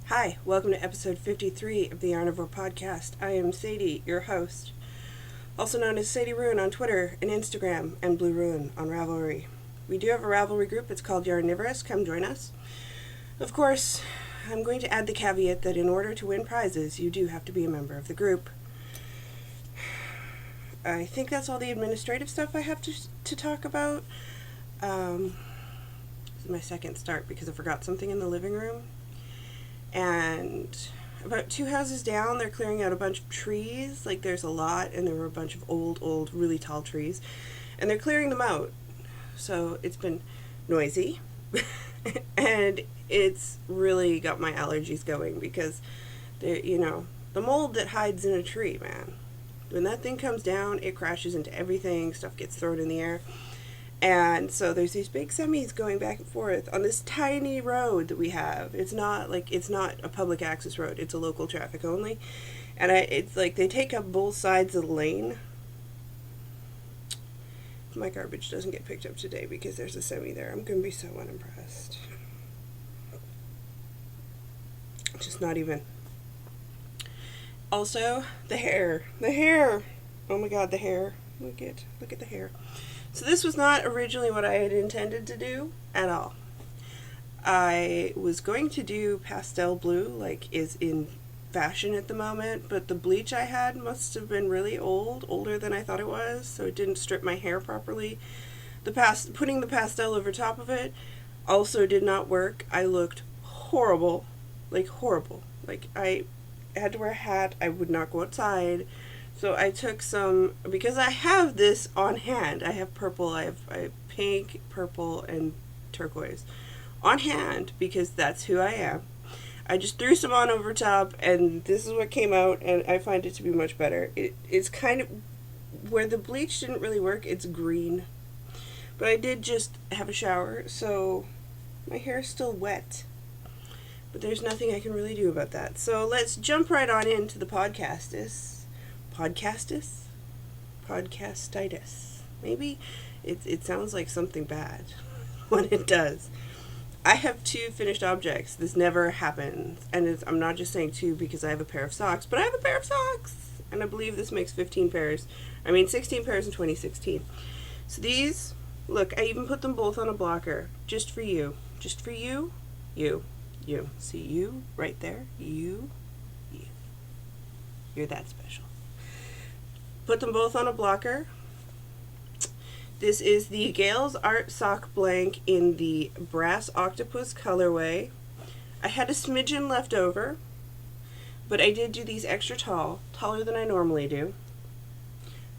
Hi, welcome to episode 53 of the Yarnivore podcast. I am Sadie, your host, also known as Sadie Ruin on Twitter and Instagram, and Blue Ruin on Ravelry. We do have a Ravelry group, it's called Yarnivore. Come join us. Of course, I'm going to add the caveat that in order to win prizes, you do have to be a member of the group. I think that's all the administrative stuff I have to talk about. This is my second start because I forgot something in the living room. And about 2 houses down, they're clearing out a bunch of trees. Like, there's a lot, and there were a bunch of old, really tall trees. And they're clearing them out. So it's been noisy. And it's really got my allergies going because, the mold that hides in a tree, man. When that thing comes down, it crashes into everything. Stuff gets thrown in the air. And so there's these big semis going back and forth on this tiny road that we have. It's not a public access road. It's a local traffic only. And it's like they take up both sides of the lane. My garbage doesn't get picked up today because there's a semi there. I'm going to be so unimpressed. Just not even. Also, the hair. Oh my god, the hair. Look at the hair. So this was not originally what I had intended to do at all. I was going to do pastel blue, like is in fashion at the moment, but the bleach I had must have been really older than I thought it was, so it didn't strip my hair properly. Putting the pastel over top of it also did not work. I looked horrible. Like I had to wear a hat. I would not go outside. So I took some, because I have this on hand. I have purple, I have pink, purple, and turquoise on hand because that's who I am. I just threw some on over top, and this is what came out, and I find it to be much better. It's kind of, where the bleach didn't really work, it's green. But I did just have a shower, so my hair is still wet. But there's nothing I can really do about that. So let's jump right on into the podcastitis. Maybe it sounds like something bad when it does. I have 2 finished objects. This never happens. And I'm not just saying 2 because I have a pair of socks, but I have a pair of socks. And I believe this makes 16 pairs in 2016. So these, look, I even put them both on a blocker just for you. Just for you. You. See you right there? You. You're that special. Put them both on a blocker. This is the Gales Art Sock Blank in the Brass Octopus colorway. I had a smidgen left over, but I did do these extra taller than I normally do.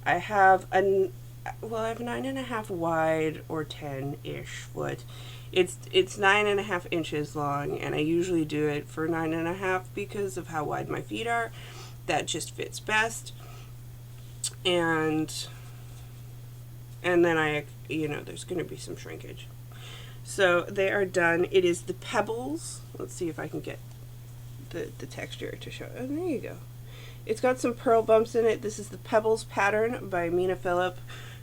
I have 9.5 wide or 10-ish foot. It's 9.5 inches long, and I usually do it for 9.5 because of how wide my feet are. That just fits best. And then there's going to be some shrinkage. So they are done. It is the Pebbles. Let's see if I can get the texture to show. Oh, there you go. It's got some pearl bumps in it. This is the Pebbles pattern by Mina Phillip,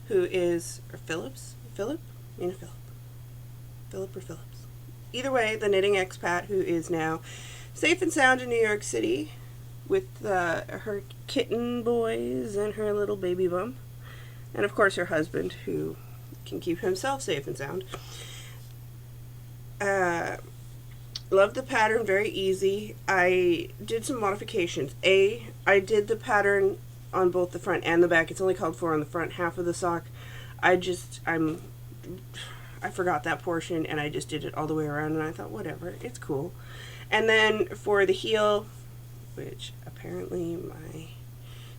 who is, or Phillips? Philip? Mina Phillip. Philip or Phillips. Either way, the knitting expat who is now safe and sound in New York City with her kitten boys and her little baby bump. And of course her husband, who can keep himself safe and sound. Love the pattern, very easy. I did some modifications. I did the pattern on both the front and the back. It's only called for on the front half of the sock. I forgot that portion, and I just did it all the way around, and I thought, whatever, it's cool. And then for the heel, which apparently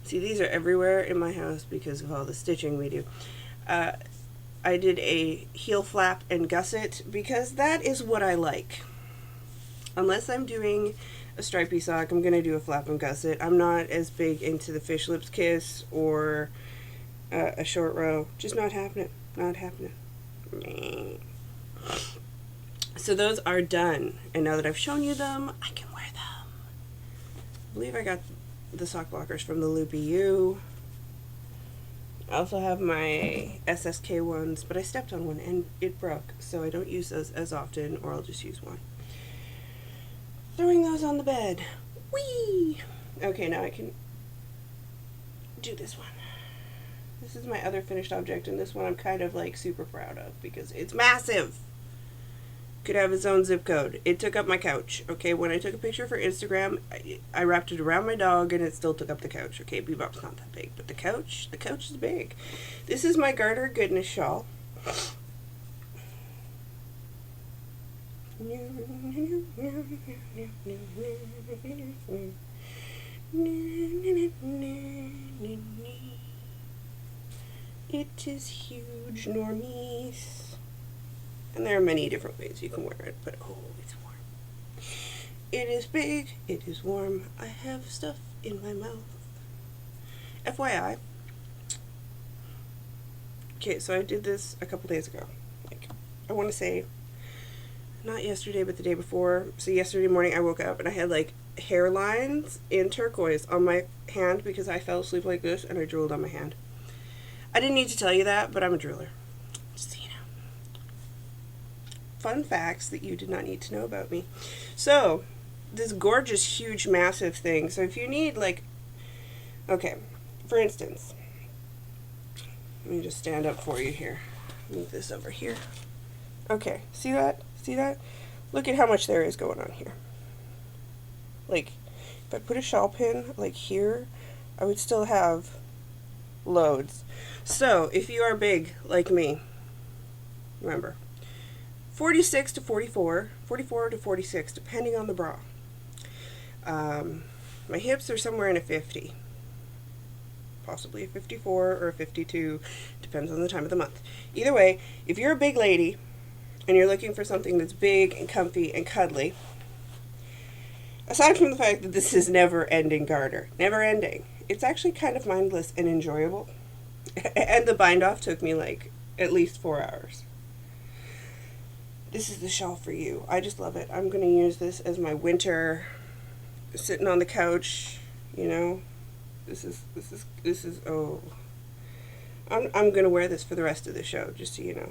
see, these are everywhere in my house because of all the stitching we do. I did a heel flap and gusset because that is what I like. Unless I'm doing a stripy sock, I'm going to do a flap and gusset. I'm not as big into the fish lips kiss or a short row. Just not happening. So those are done. And now that I've shown you them, I can wear them. I believe I got the sock blockers from the Loopy U. I also have my SSK ones, but I stepped on one and it broke, so I don't use those as often, or I'll just use one. Throwing those on the bed. Whee! Okay, now I can do this one. This is my other finished object, and this one I'm kind of like super proud of because it's massive. Could have its own zip code. It took up my couch. Okay, when I took a picture for Instagram, I wrapped it around my dog and it still took up the couch. Okay, Bebop's not that big, but the couch is big. This is my Garter Goodness shawl. It is huge, normies. And there are many different ways you can wear it, but oh, it's warm. It is big, it is warm. I have stuff in my mouth. FYI. Okay, so I did this a couple days ago. Like, I want to say, not yesterday, but the day before. So yesterday morning I woke up and I had like hairlines in turquoise on my hand because I fell asleep like this and I drooled on my hand. I didn't need to tell you that, but I'm a drooler. Just so you know. Fun facts that you did not need to know about me. So, this gorgeous, huge, massive thing. So if you need like, okay, for instance, let me just stand up for you here. Move this over here. Okay, see that? See that? Look at how much there is going on here. Like, if I put a shawl pin like here, I would still have loads. So, if you are big like me, remember, 46 to 44, 44 to 46, depending on the bra. My hips are somewhere in a 50. Possibly a 54 or a 52, depends on the time of the month. Either way, if you're a big lady and you're looking for something that's big and comfy and cuddly, aside from the fact that this is never-ending garter, never ending, it's actually kind of mindless and enjoyable. And the bind-off took me like at least 4 hours. This is the shawl for you. I just love it. I'm going to use this as my winter, sitting on the couch, you know. This is oh. I'm gonna wear this for the rest of the show, just so you know.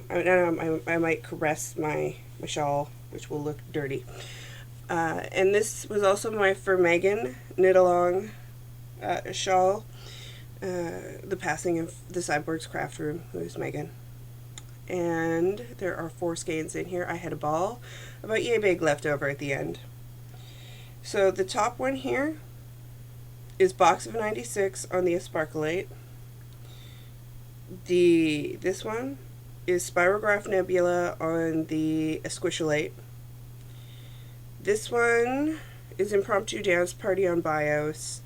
I might caress my shawl, which will look dirty. And this was also my For Megan knit along shawl. The passing of the Cyborg's Craft Room, who is Megan. And there are 4 skeins in here. I had a ball about yay big left over at the end. So the top one here is Box of 96 on the Sparkleite. This one is Spirograph Nebula on the Squishalite. This one is Impromptu Dance Party on Bios.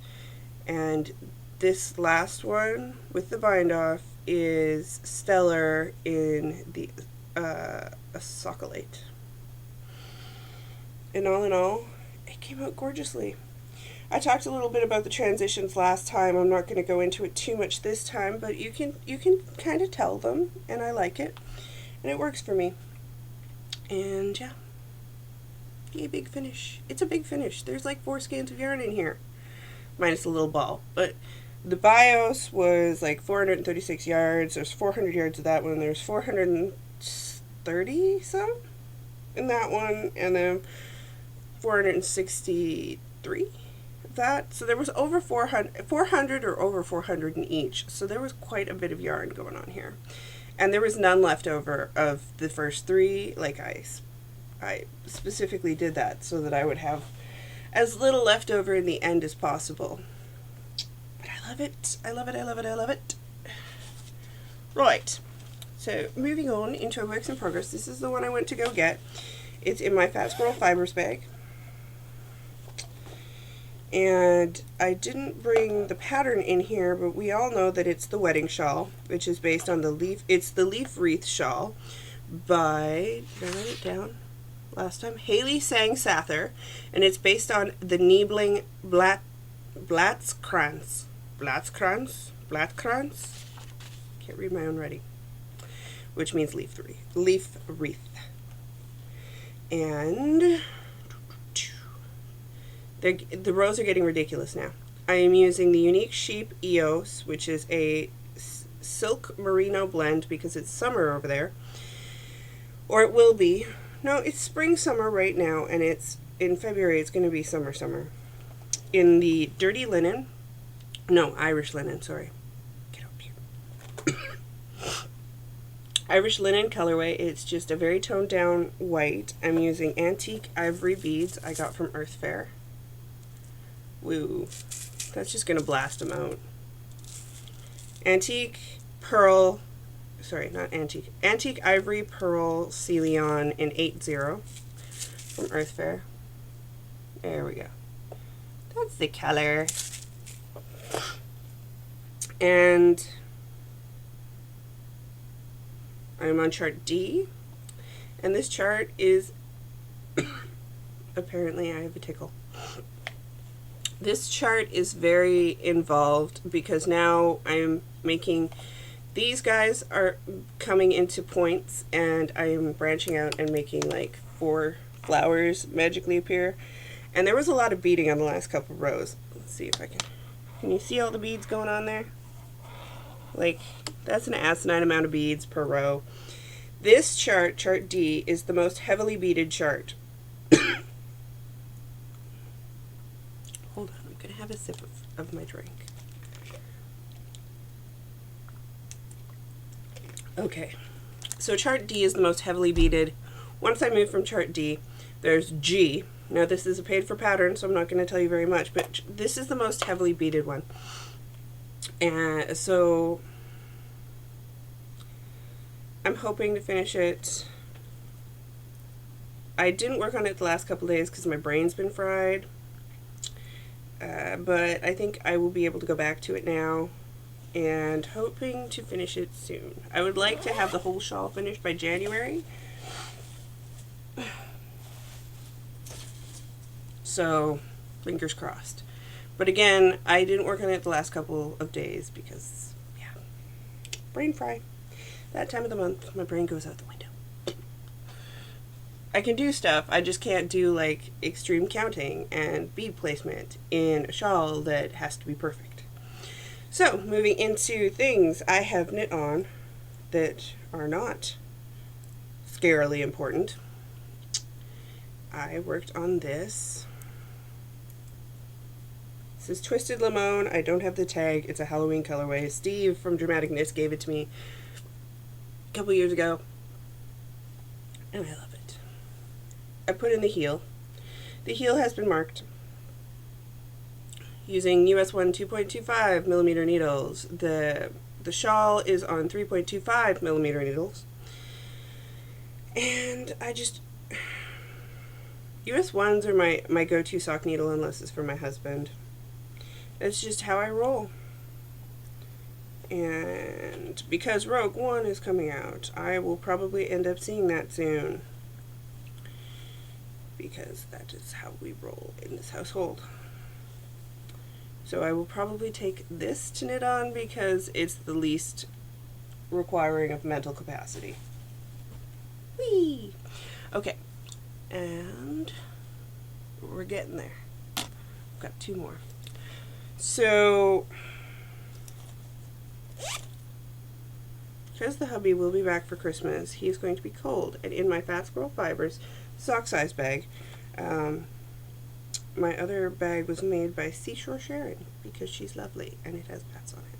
And this last one with the bind-off is Stellar in the Socolite. And all in all, it came out gorgeously. I talked a little bit about the transitions last time. I'm not going to go into it too much this time, but you can kind of tell them, and I like it, and it works for me. And yeah, a big finish. It's a big finish. There's like 4 skeins of yarn in here, minus a little ball. But the BIOS was like 436 yards. There's 400 yards of that one. There's 430 some in that one, and then 463. That, so there was over 400 or over 400 in each, so there was quite a bit of yarn going on here, and there was none left over of the first 3. Like I specifically did that so that I would have as little left over in the end as possible. But I love it. I love it. I love it. I love it. Right, so moving on into a works in progress. This is the one I went to go get. It's in my Fat Squirrel Fibers bag. And I didn't bring the pattern in here, but we all know that it's the wedding shawl, which is based on the leaf. It's the leaf wreath shawl by, did I write it down last time? Haley Sang Sather, and it's based on the Niebling Blatzkrans. Can't read my own writing. Which means leaf wreath. And the rows are getting ridiculous now. I am using the Unique Sheep EOS, which is a silk merino blend because it's summer over there. Or it will be. No, it's spring summer right now, and it's in February it's going to be summer. In the dirty linen, no, Irish linen, sorry. Get up here. Irish linen colorway. It's just a very toned down white. I'm using antique ivory beads I got from Earth Fair. Woo. That's just going to blast them out. Antique pearl, sorry, not antique. Antique ivory pearl Celion in 80 from Earth Fair. There we go. That's the color. And I'm on chart D, and this chart is apparently I have a tickle. This chart is very involved because now I'm making, these guys are coming into points, and I am branching out and making like 4 flowers magically appear. And there was a lot of beading on the last couple of rows. Let's see if I can you see all the beads going on there? Like, that's an asinine amount of beads per row. This chart, chart D, is the most heavily beaded chart. Hold on, I'm going to have a sip of my drink. Okay, so chart D is the most heavily beaded. Once I move from chart D, there's G. Now this is a paid for pattern, so I'm not going to tell you very much, but this is the most heavily beaded one. And so I'm hoping to finish it. I didn't work on it the last couple days because my brain's been fried. But I think I will be able to go back to it now, and hoping to finish it soon. I would like to have the whole shawl finished by January. So, fingers crossed. But again, I didn't work on it the last couple of days because, yeah, brain fry. That time of the month, my brain goes out the window. I can do stuff, I just can't do like extreme counting and bead placement in a shawl that has to be perfect. So, moving into things I have knit on that are not scarily important. I worked on this. This is Twisted Limon. I don't have the tag. It's a Halloween colorway. Steve from Dramatic Knits gave it to me a couple years ago, and I love it. I put in the heel. The heel has been marked using US 1 2.25 millimeter needles. The shawl is on 3.25 millimeter needles, and I just, US 1s are my go-to sock needle unless it's for my husband. It's just how I roll. And because Rogue One is coming out, I will probably end up seeing that soon, because that is how we roll in this household. So I will probably take this to knit on because it's the least requiring of mental capacity. Whee! Okay, and we're getting there. I've got 2 more. So, because the hubby will be back for Christmas, he is going to be cold, and in my Fat Squirrel Fibers sock size bag, my other bag was made by Seashore Sharon because she's lovely and it has pats on it.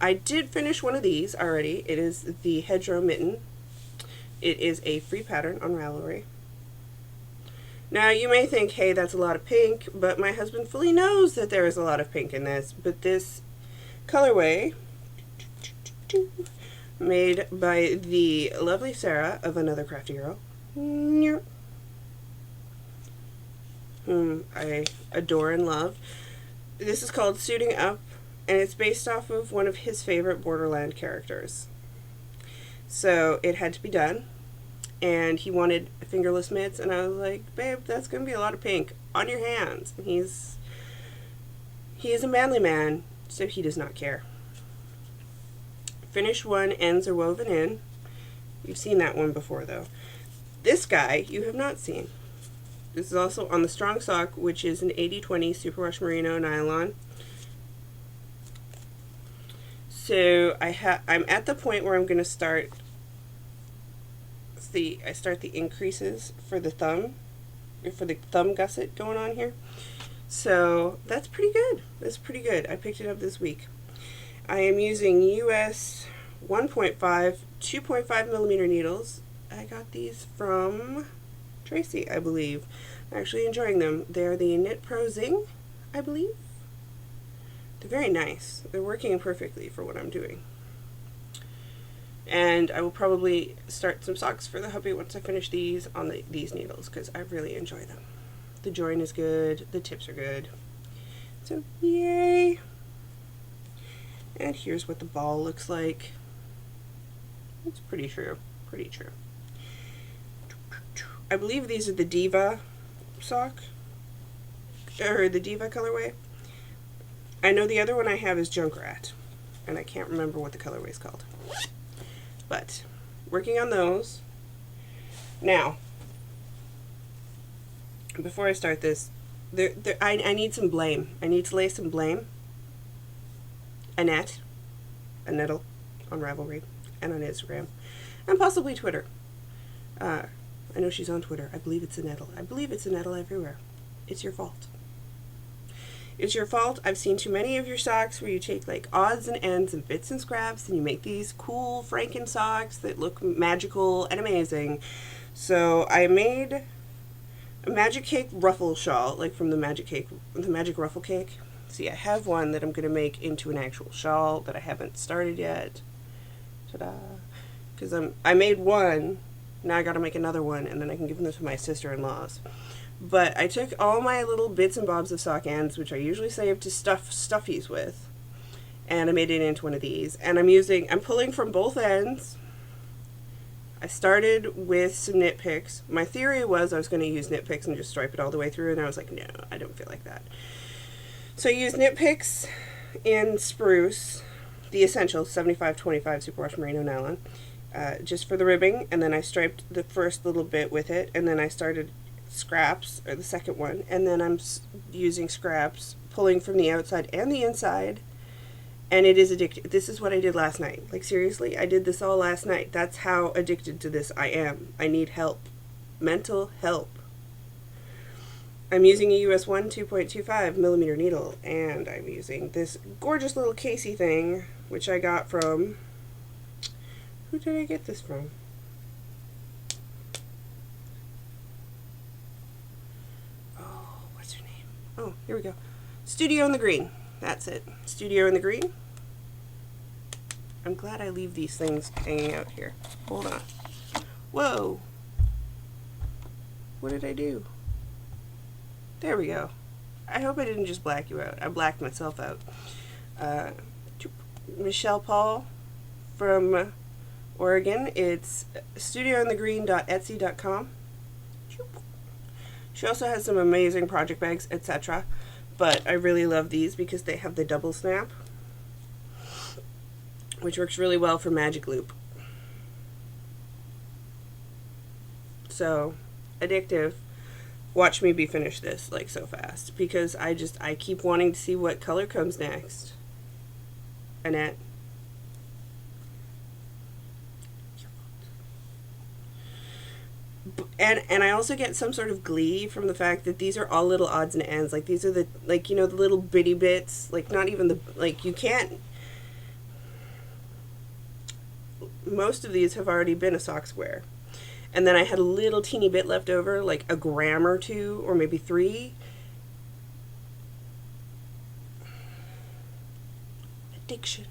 I did finish one of these already. It is the Hedgerow Mitten. It is a free pattern on Ravelry. Now you may think, hey, that's a lot of pink, but my husband fully knows that there is a lot of pink in this. But this colorway, made by the lovely Sarah of Another Crafty Girl, whom I adore and love. This is called Suiting Up, and it's based off of one of his favorite Borderland characters. So it had to be done, and he wanted fingerless mitts, and I was like, babe, that's going to be a lot of pink on your hands. And he is a manly man, so he does not care. Finished one, ends are woven in. You've seen that one before, though. This guy you have not seen. This is also on the Strong Sock, which is an 80/20 Superwash Merino nylon. So I'm at the point where I'm going to start I start the increases for the thumb for the thumb gusset going on here. So that's pretty good. That's pretty good. I picked it up this week. I am using US 1.5, 2.5 millimeter needles. I got these from Tracy, I believe. I'm actually enjoying them. They're the Knit Pro Zing, I believe. They're very nice. They're working perfectly for what I'm doing. And I will probably start some socks for the hubby once I finish these on these needles, because I really enjoy them. The join is good. The tips are good. So, yay! And here's what the ball looks like. It's pretty true. Pretty true. I believe these are the Diva sock, or the Diva colorway. I know the other one I have is Junkrat, and I can't remember what the colorway is called. But working on those. Now, before I start this, I need some blame. I need to lay some blame. Annette, a nettle on Ravelry and on Instagram, and possibly Twitter. I know she's on Twitter. I believe it's a nettle. I believe it's a nettle everywhere. It's your fault. It's your fault. I've seen too many of your socks where you take like odds and ends and bits and scraps and you make these cool Franken socks that look magical and amazing. So I made a Magic Cake ruffle shawl, like from the Magic Ruffle Cake. See, I have one that I'm going to make into an actual shawl that I haven't started yet. Ta-da! Because I made one, now I got to make another one, and then I can give them to my sister-in-laws. But I took all my little bits and bobs of sock ends, which I usually save to stuff stuffies with, and I made it into one of these. And I'm pulling from both ends. I started with some knit picks. My theory was I was going to use knit picks and just stripe it all the way through, and I was like, no, I don't feel like that. So I used knit picks in Spruce, the Essential 75-25 Superwash Merino Nylon, just for the ribbing, and then I striped the first little bit with it, and then I started scraps, or the second one, and then I'm using scraps, pulling from the outside and the inside, and it is addictive. This is what I did last night. Like, seriously, I did this all last night. That's how addicted to this I am. I need help. Mental help. I'm using a US 1 2.25 millimeter needle, and I'm using this gorgeous little Casey thing, which I got from, who did I get this from? Oh, what's her name? Oh, here we go. Studio in the Green. That's it. Studio in the Green. I'm glad I leave these things hanging out here. Hold on. Whoa. What did I do? There we go. I hope I didn't just black you out. I blacked myself out. Michelle Paul from Oregon. It's studiointhegreen.etsy.com. She also has some amazing project bags, etc. But I really love these because they have the double snap, which works really well for Magic Loop. So, addictive. Watch me be finished this like so fast, because I keep wanting to see what color comes next. Annette. And I also get some sort of glee from the fact that these are all little odds and ends. Like, these are the, like, you know, the little bitty bits. Like, not even the, like, you can't. Most of these have already been a sock square. And then I had a little teeny bit left over, like a gram or two, or maybe 3. Addiction.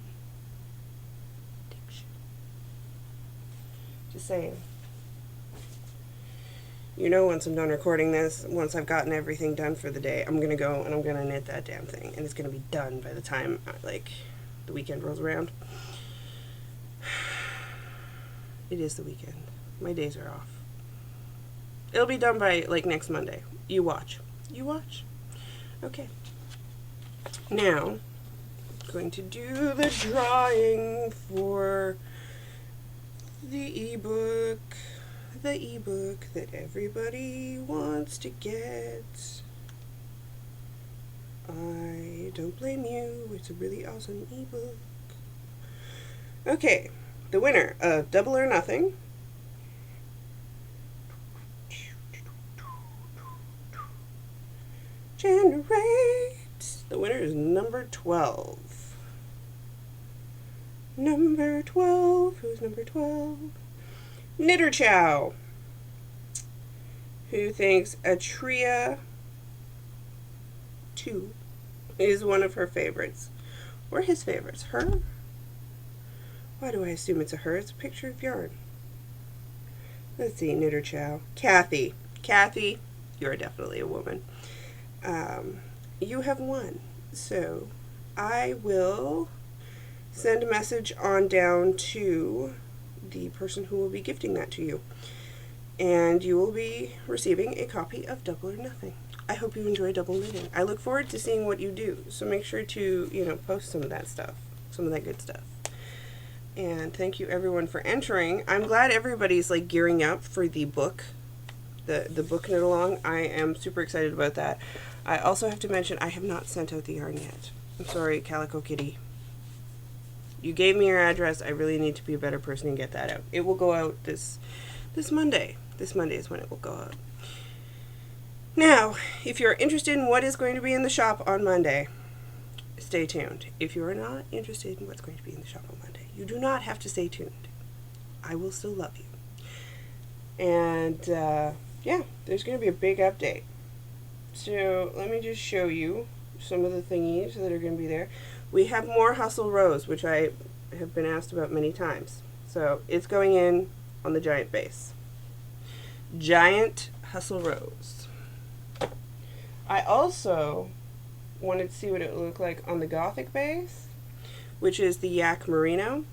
Just saying. You know, once I'm done recording this, once I've gotten everything done for the day, I'm going to go and I'm going to knit that damn thing. And it's going to be done by the time, like, the weekend rolls around. It is the weekend. My days are off. It'll be done by, like, next Monday. You watch. You watch. Okay. Now, I'm going to do the drawing for the ebook. The ebook that everybody wants to get. I don't blame you. It's a really awesome ebook. Okay. The winner of Double or Nothing Generate. The winner is number 12. Number 12. Who's number 12? Knitter Chow, who thinks Atria 2 is one of her favorites. Or his favorites. Her? Why do I assume it's a her? It's a picture of yarn. Let's see, Knitter Chow. Kathy. Kathy, you're definitely a woman. You have won. So I will send a message on down to the person who will be gifting that to you. And you will be receiving a copy of Double or Nothing. I hope you enjoy double knitting. I look forward to seeing what you do. So make sure to, post some of that stuff. Some of that good stuff. And thank you everyone for entering. I'm glad everybody's like gearing up for the book. The book knit along. I am super excited about that. I also have to mention I have not sent out the yarn yet. I'm sorry, Calico Kitty. You gave me your address. I really need to be a better person and get that out. It will go out this Monday. This Monday is when it will go out. Now, if you're interested in what is going to be in the shop on Monday, stay tuned. If you are not interested in what's going to be in the shop on Monday, you do not have to stay tuned. I will still love you. And yeah, there's going to be a big update. So let me just show you some of the thingies that are going to be there. We have more Hustle Rose, which I have been asked about many times. So it's going in on the giant base. Giant Hustle Rose. I also wanted to see what it would look like on the Gothic base, which is the Yak Merino.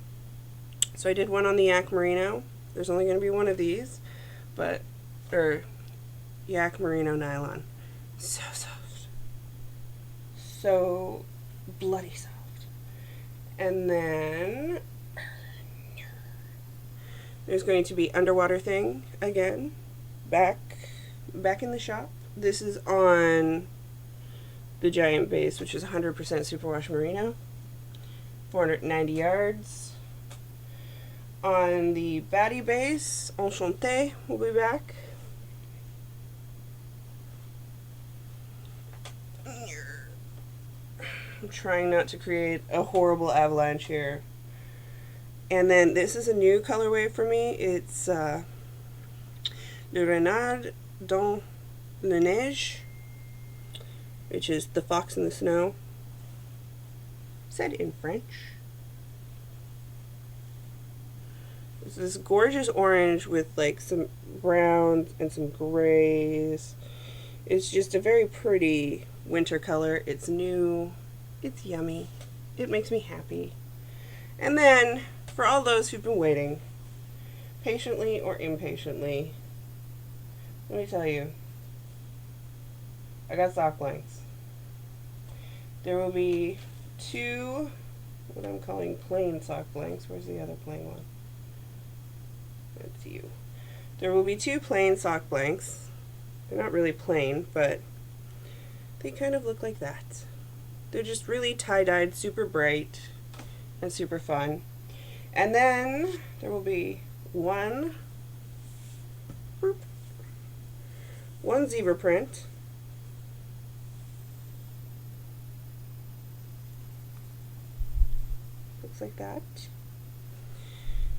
So I did one on the Yak Merino. There's only going to be one of these, or Yak Merino nylon. So soft. So bloody soft. And then there's going to be Underwater Thing again, back in the shop. This is on the giant base, which is 100% superwash merino, 490 yards. On the Batty base, Enchanté will be back. I'm trying not to create a horrible avalanche here. And then this is a new colorway for me. It's Le Renard dans la Neige, which is the fox in the snow. Said in French. It's this gorgeous orange with like some browns and some grays. It's just a very pretty winter color. It's new. It's yummy. It makes me happy. And then, for all those who've been waiting, patiently or impatiently, let me tell you, I got sock blanks. There will be 2, what I'm calling plain sock blanks. Where's the other plain one? That's you. There will be 2 plain sock blanks. They're not really plain, but they kind of look like that. They're just really tie-dyed, super bright, and super fun. And then there will be one zebra print. Looks like that.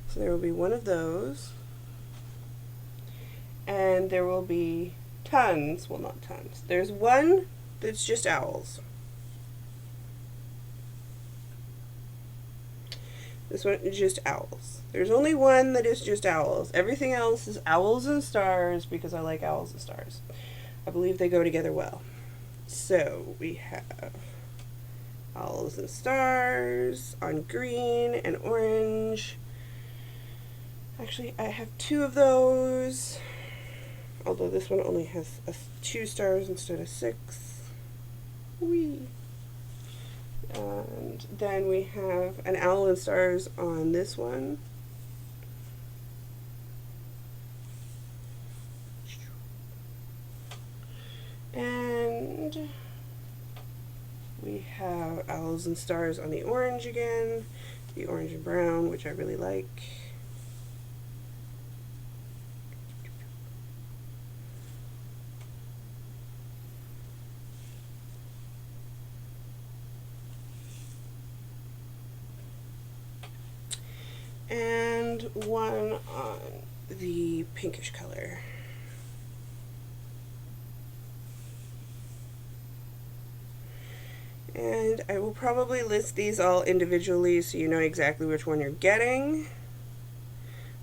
So there will be one of those. And there will be tons, well not tons, there's one that's just owls. This one is just owls. There's only one that is just owls. Everything else is owls and stars because I like owls and stars. I believe they go together well. So we have owls and stars on green and orange. Actually, I have 2 of those. Although this one only has 2 stars instead of 6. Whee! And then we have an owl and stars on this one. And we have owls and stars on the orange again. The orange and brown, which I really like. and one on the pinkish color. And I will probably list these all individually so you know exactly which one you're getting.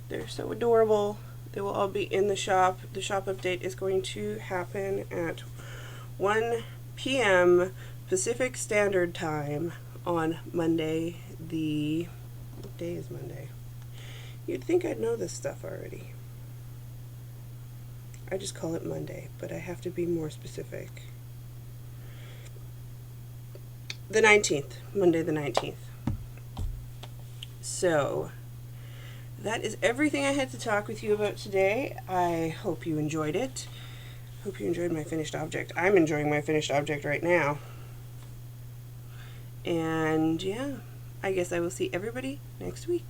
They're so adorable. They will all be in the shop. The shop update is going to happen at 1 p.m. Pacific Standard Time on Monday. What day is Monday? You'd think I'd know this stuff already. I just call it Monday, but I have to be more specific. The 19th, Monday the 19th. So, that is everything I had to talk with you about today. I hope you enjoyed it. Hope you enjoyed my finished object. I'm enjoying my finished object right now. And yeah, I guess I will see everybody next week.